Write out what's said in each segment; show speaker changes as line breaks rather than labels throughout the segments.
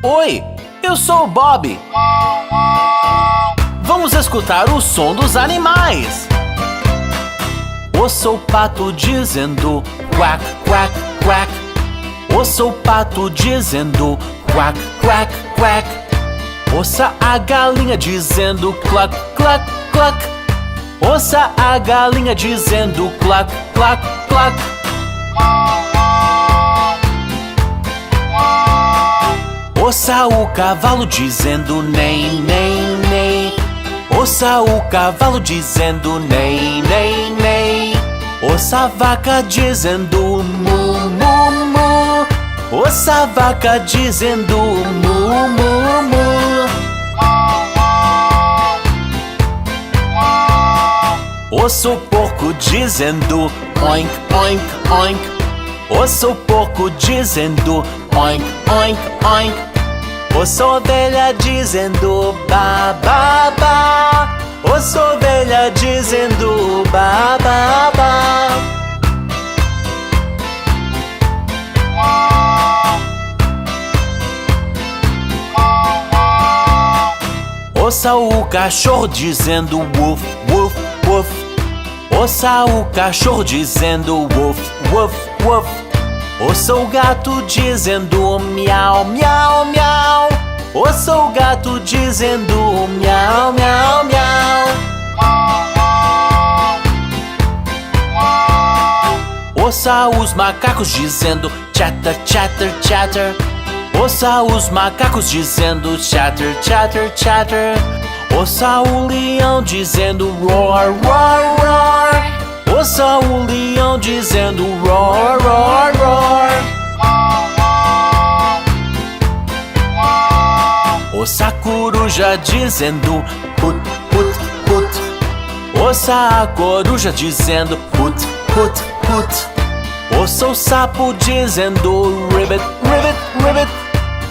Oi, eu sou o Bob. Vamos escutar o som dos animais. Ouça o pato dizendo quack, quack, quack. Ouça o pato dizendo quack, quack, quack. Ouça a galinha dizendo cluck, cluck, cluck. Ouça a galinha dizendo cluck, cluck, cluck. Ouça o cavalo dizendo nei, nei, nei. Ouça o cavalo dizendo nei, nei, nei. Ouça a vaca dizendo mu, mu, mu. Ouça a vaca dizendo mu, mu, mu. Ouça o porco dizendo oink, oink, oink. Ouça o porco dizendo oink, oink, oink. Ouça a ovelha dizendo ba, ba, ba. Ouça a ovelha dizendo ba, ba, ba. Ouça o cachorro dizendo woof, woof, woof. Ouça o cachorro dizendo woof, woof, woof. Ouça o gato dizendo miau, miau, miau. Ouça o gato dizendo miau, miau, miau. Ouça os macacos dizendo chatter, chatter, chatter. Ouça os macacos dizendo chatter, chatter, chatter. Ouça o leão dizendo roar, roar, roar. Ouça o leão dizendo roar, roar, roar. Ouça a coruja dizendo put, put, put. Ouça a coruja dizendo put, put, put. Ouça o sapo dizendo ribbit, ribbit, ribbit.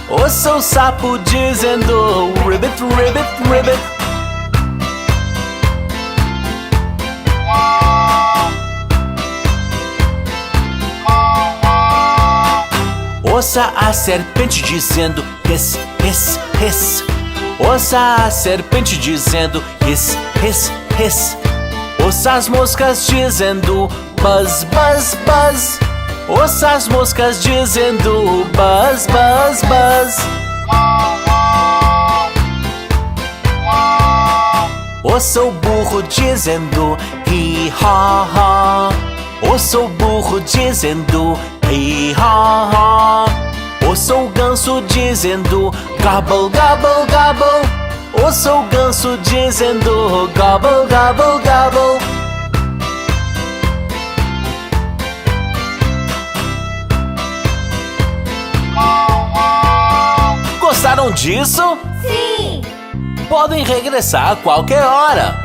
Ouça o sapo dizendo ribbit, ribbit, ribbit. Ouça a serpente dizendo hiss, hiss, hiss. Ouça a serpente dizendo hiss, hiss, hiss. Ouça as moscas dizendo buzz, buzz, buzz. Ouça as moscas dizendo buzz, buzz, buzz. Ouça o burro dizendo hi, ha, ha. Ouça o burro dizendo hi, ha, ha. Ouça o ganso dizendo gobble, gobble, gobble. Ouça o ganso dizendo gobble, gobble, gobble. Gostaram disso?
Sim!
Podem regressar a qualquer hora.